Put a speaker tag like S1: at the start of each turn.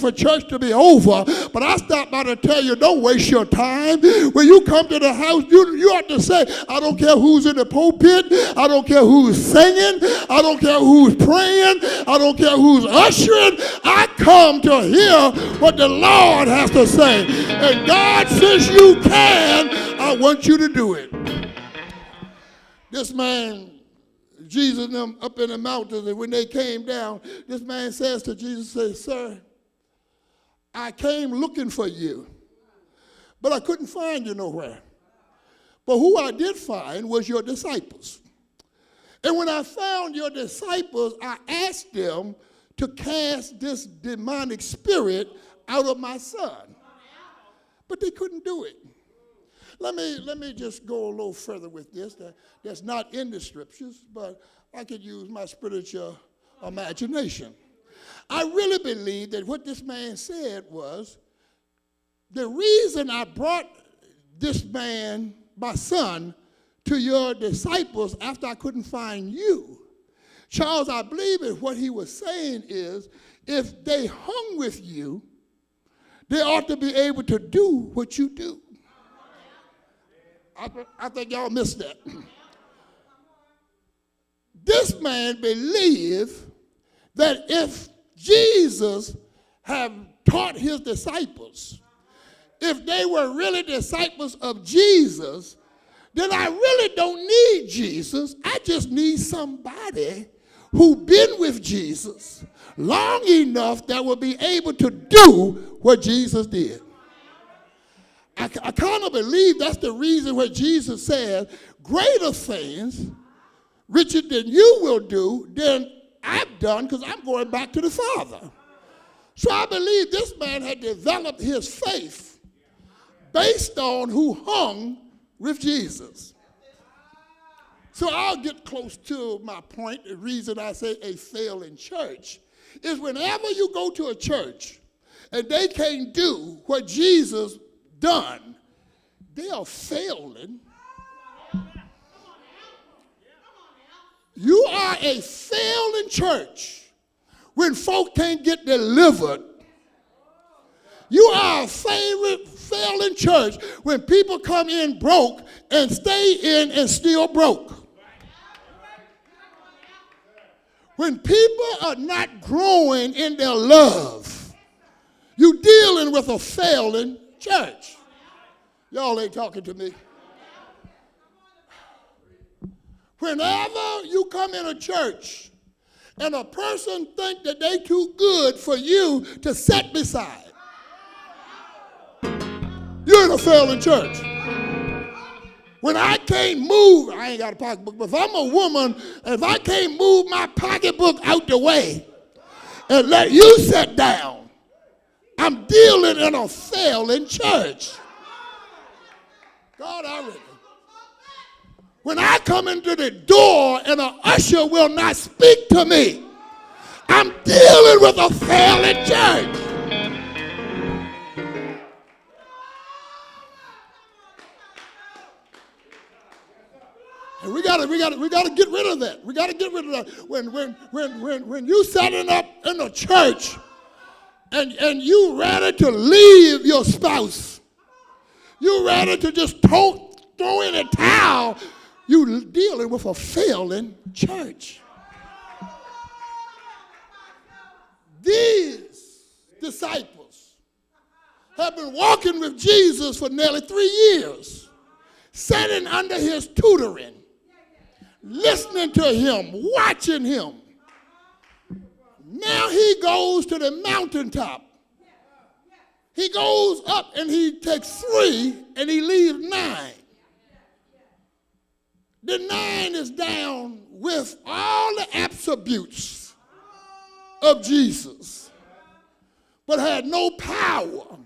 S1: waiting for church to be over, but I stopped by to tell you, don't waste your time. When you come to the house, you ought to say, I don't care who's in the pulpit, I don't care who's singing, I don't care who's praying, I don't care who's ushering. I come to hear what the Lord has to say. And God, since you can, I want you to do it. This man, Jesus and them up in the mountains, and when they came down, this man says to Jesus, sir, I came looking for you, but I couldn't find you nowhere. But who I did find was your disciples. And when I found your disciples, I asked them to cast this demonic spirit out of my son. But they couldn't do it. Let me just go a little further with this. That's not in the scriptures, but I could use my spiritual imagination. I really believe that what this man said was, the reason I brought this man, my son, to your disciples after I couldn't find you, Charles, I believe that what he was saying is, if they hung with you, they ought to be able to do what you do. I think y'all missed that. This man believed that if Jesus had taught his disciples, if they were really disciples of Jesus, then I really don't need Jesus. I just need somebody who's been with Jesus long enough that will be able to do what Jesus did. I kind of believe that's the reason why Jesus said, greater things, Richard, than you will do, than I've done, because I'm going back to the Father. So I believe this man had developed his faith based on who hung with Jesus. So I'll get close to my point. The reason I say a failing church is whenever you go to a church and they can't do what Jesus done, they are failing. You are a failing church when folk can't get delivered. You are a failing church when people come in broke and stay in and still broke. When people are not growing in their love, you're dealing with a failing church. Y'all ain't talking to me. Whenever you come in a church and a person think that they too good for you to sit beside, you're in a failing church. When I can't move, I ain't got a pocketbook, but if I'm a woman, if I can't move my pocketbook out the way and let you sit down, I'm dealing in a failing church. God, I reckon. When I come into the door and an usher will not speak to me, I'm dealing with a failing church. And we gotta get rid of that. We gotta get rid of that. When you setting up in a church and you ready to leave your spouse, you ready to just throw in a towel, you dealing with a failing church. These disciples have been walking with Jesus for nearly 3 years, sitting under his tutoring, listening to him, watching him. Now he goes to the mountaintop. He goes up and he takes 3 and he leaves 9. The 9 is down with all the attributes of Jesus, but had no power